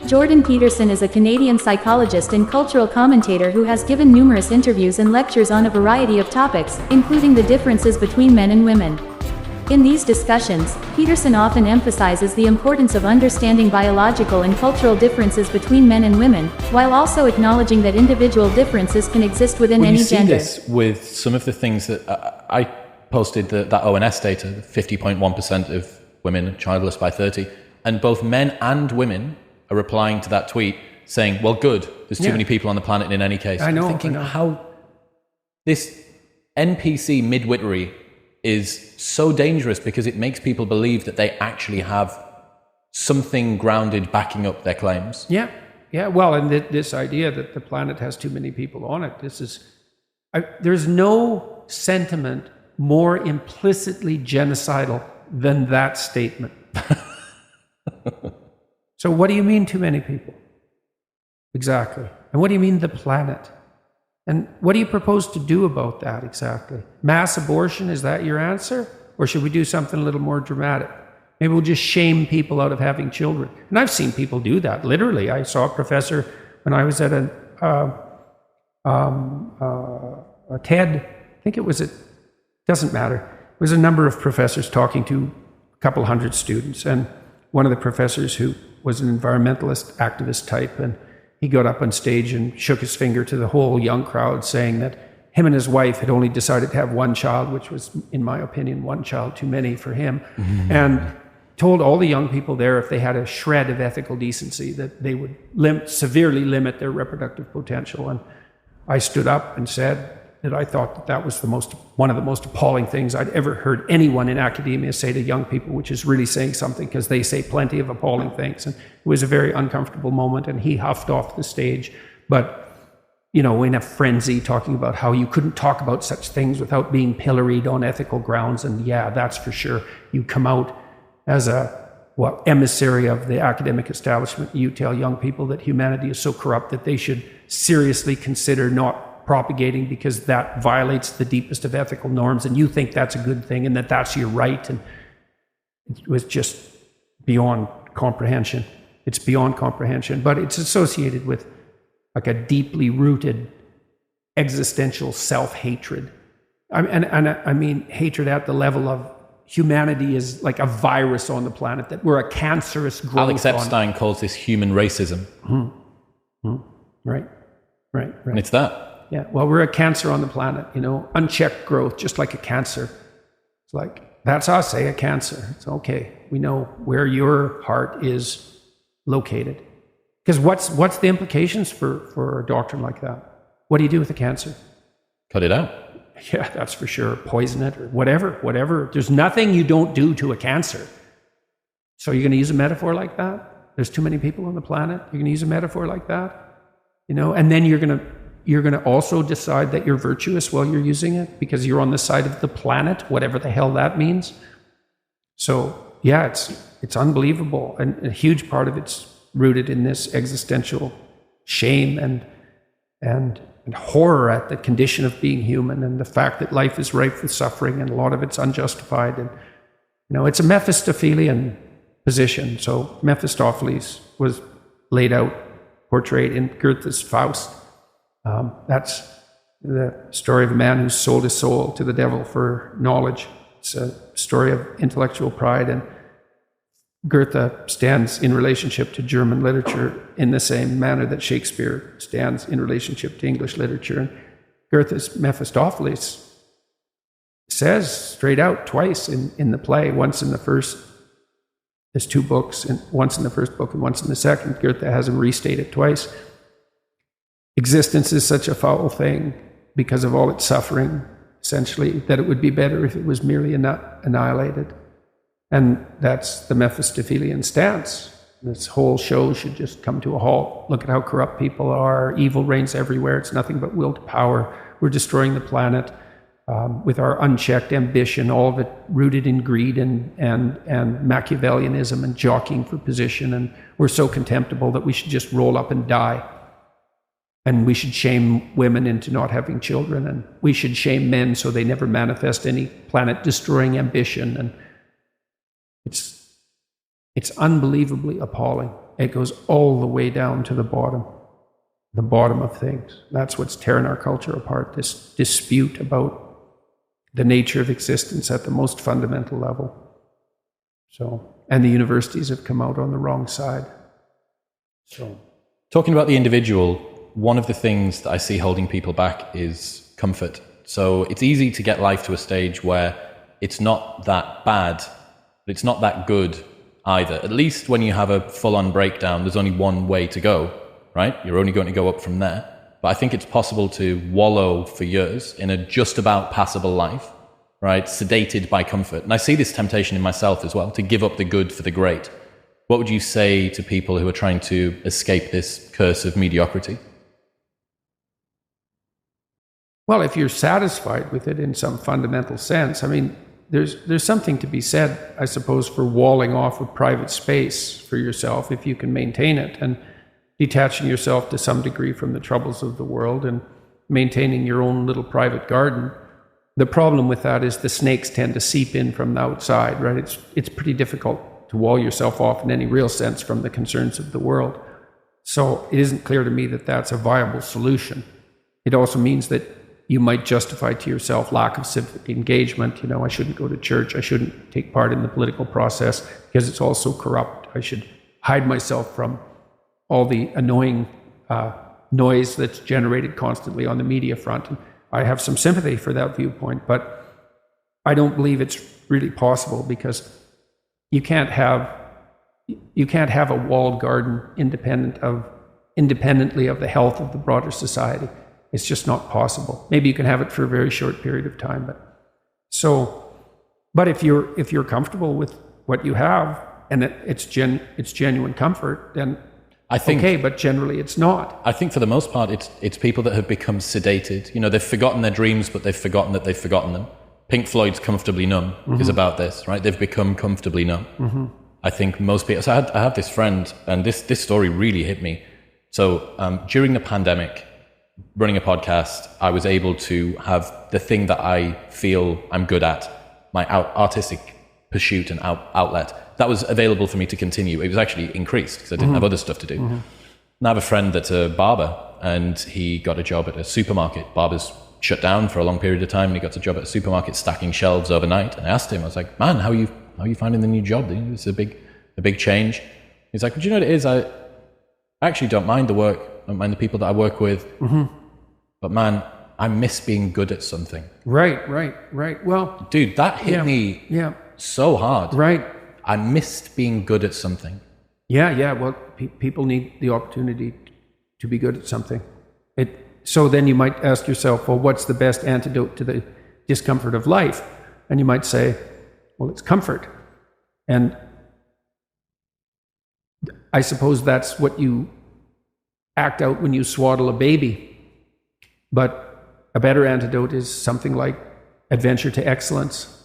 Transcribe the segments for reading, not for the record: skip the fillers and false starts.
Jordan Peterson is a Canadian psychologist and cultural commentator who has given numerous interviews and lectures on a variety of topics, including the differences between men and women. In these discussions, Peterson often emphasizes the importance of understanding biological and cultural differences between men and women, while also acknowledging that individual differences can exist within any gender. You see this with some of the things that I posted, that ONS data, 50.1% of women childless by 30, and both men and women are replying to that tweet saying, well, good, there's too many people on the planet in any case. I know. I'm thinking how this NPC midwittery is so dangerous, because it makes people believe that they actually have something grounded backing up their claims. Yeah. Well, and this idea that the planet has too many people on it, there's no sentiment more implicitly genocidal than that statement. So what do you mean too many people? Exactly. And what do you mean the planet? And what do you propose to do about that exactly? Mass abortion, is that your answer? Or should we do something a little more dramatic? Maybe we'll just shame people out of having children. And I've seen people do that, literally. I saw a professor when I was at a TED, I think it was doesn't matter. It was a number of professors talking to a couple hundred students. And one of the professors, who was an environmentalist activist type, and he got up on stage and shook his finger to the whole young crowd, saying that him and his wife had only decided to have one child, which was, in my opinion, one child too many for him, and told all the young people there, if they had a shred of ethical decency, that they would severely limit their reproductive potential. And I stood up and said that I thought that was one of the most appalling things I'd ever heard anyone in academia say to young people, which is really saying something, because they say plenty of appalling things. And it was a very uncomfortable moment, and he huffed off the stage, but in a frenzy, talking about how you couldn't talk about such things without being pilloried on ethical grounds. And yeah, that's for sure. You come out as emissary of the academic establishment. You tell young people that humanity is so corrupt that they should seriously consider not propagating, because that violates the deepest of ethical norms, and you think that's a good thing and that's your right. And it was just beyond comprehension. It's beyond comprehension, but it's associated with like a deeply rooted existential self-hatred. I mean hatred at the level of humanity is like a virus on the planet, that we're a cancerous growth. Alex Epstein calls this human racism. Right. And it's that. Yeah, well, we're a cancer on the planet, unchecked growth, just like a cancer. It's like, that's us, a cancer. It's okay. We know where your heart is located. Because what's the implications for a doctrine like that? What do you do with the cancer? Cut it out. Yeah, that's for sure. Poison it or whatever. There's nothing you don't do to a cancer. So you're going to use a metaphor like that? There's too many people on the planet. You're going to use a metaphor like that? And then you're going to also decide that you're virtuous while you're using it, because you're on the side of the planet, whatever the hell that means. So yeah, it's unbelievable, and a huge part of it's rooted in this existential shame and horror at the condition of being human, and the fact that life is rife with suffering, and a lot of it's unjustified. And it's a Mephistophelian position. So Mephistopheles was portrayed in Goethe's Faust. That's the story of a man who sold his soul to the devil for knowledge. It's a story of intellectual pride, and Goethe stands in relationship to German literature in the same manner that Shakespeare stands in relationship to English literature. And Goethe's Mephistopheles says straight out twice in the play, once in the first, there's two books, and once in the first book and once in the second. Goethe has him restate it twice. Existence is such a foul thing because of all its suffering, essentially, that it would be better if it was merely annihilated. And that's the Mephistophelian stance. This whole show should just come to a halt. Look at how corrupt people are. Evil reigns everywhere. It's nothing but will to power. We're destroying the planet with our unchecked ambition, all of it rooted in greed and Machiavellianism and jockeying for position. And we're so contemptible that we should just roll up and die. And we should shame women into not having children, and we should shame men so they never manifest any planet-destroying ambition. And it's unbelievably appalling. it goes all the way down to the bottom of things. That's what's tearing our culture apart, this dispute about the nature of existence at the most fundamental level. So, and the universities have come out on the wrong side. So, talking about the individual, one of the things that I see holding people back is comfort. So it's easy to get life to a stage where it's not that bad, but it's not that good either. At least when you have a full-on breakdown, there's only one way to go, right? You're only going to go up from there. But I think it's possible to wallow for years in a just about passable life, right? Sedated by comfort. And I see this temptation in myself as well, to give up the good for the great. What would you say to people who are trying to escape this curse of mediocrity? Well, if you're satisfied with it in some fundamental sense, I mean, there's something to be said, I suppose, for walling off with private space for yourself if you can maintain it, and detaching yourself to some degree from the troubles of the world and maintaining your own little private garden. The problem with that is the snakes tend to seep in from the outside, right? It's pretty difficult to wall yourself off in any real sense from the concerns of the world. So it isn't clear to me that that's a viable solution. It also means that you might justify to yourself lack of civic engagement. You know, I shouldn't go to church. I shouldn't take part in the political process because it's all so corrupt. I should hide myself from all the annoying noise that's generated constantly on the media front. And I have some sympathy for that viewpoint, but I don't believe it's really possible, because you can't have a walled garden independently of the health of the broader society. It's just not possible. Maybe you can have it for a very short period of time, but if you're comfortable with what you have and it's genuine comfort, then I think, okay, but generally it's not. I think for the most part, it's people that have become sedated. You know, they've forgotten their dreams, but they've forgotten that they've forgotten them. Pink Floyd's Comfortably Numb is about this, right? They've become comfortably numb. I think most people... So I have this friend, and this story really hit me. So during the pandemic, running a podcast, I was able to have the thing that I feel I'm good at, my artistic pursuit and outlet. That was available for me to continue. It was actually increased because I didn't have other stuff to do. And I have a friend that's a barber, and he got a job at a supermarket. Barbers shut down for a long period of time, and he got a job at a supermarket stacking shelves overnight. And I asked him, I was like, man, how are you finding the new job? It's a big change. He's like, well, do you know what it is? I actually don't mind the work. I don't mind the people that I work with. But man, I miss being good at something. Right. Well, dude, that hit me so hard. Right. I missed being good at something. Yeah. Well, people need the opportunity to be good at something. So then you might ask yourself, well, what's the best antidote to the discomfort of life? And you might say, well, it's comfort. And I suppose that's what you act out when you swaddle a baby. But a better antidote is something like adventure to excellence.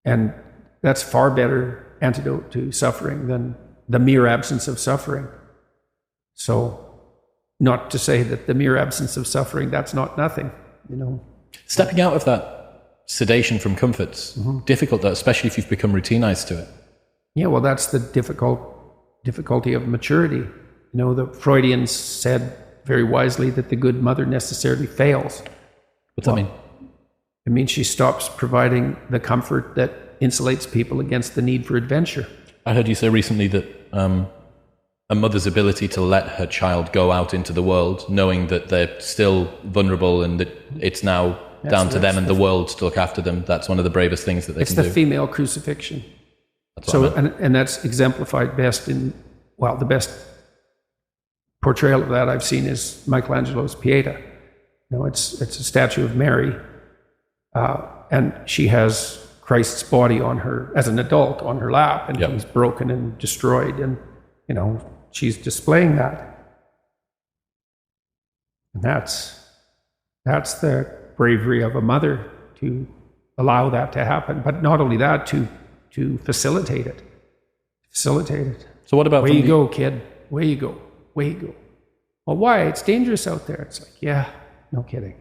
And that's far better antidote to suffering than the mere absence of suffering. So, not to say that the mere absence of suffering, that's not nothing, you know. Stepping out of that sedation from comfort's difficult, though, especially if you've become routinized to it. Yeah, well, that's the difficulty of maturity. You know, the Freudians said very wisely that the good mother necessarily fails. What's that mean? It means she stops providing the comfort that insulates people against the need for adventure. I heard you say recently that a mother's ability to let her child go out into the world, knowing that they're still vulnerable and that it's now down to them and the world to look after them, that's one of the bravest things that they can do. It's the female crucifixion. So, and that's exemplified best the best portrayal of that I've seen is Michelangelo's Pieta. You know, it's a statue of Mary, and she has Christ's body on her, as an adult, on her lap, and he's broken and destroyed, and, you know, she's displaying that. And that's the bravery of a mother, to allow that to happen. But not only that, to facilitate it. So what about... Where you go, kid? Where you go? Well, why? It's dangerous out there. It's like, yeah, no kidding.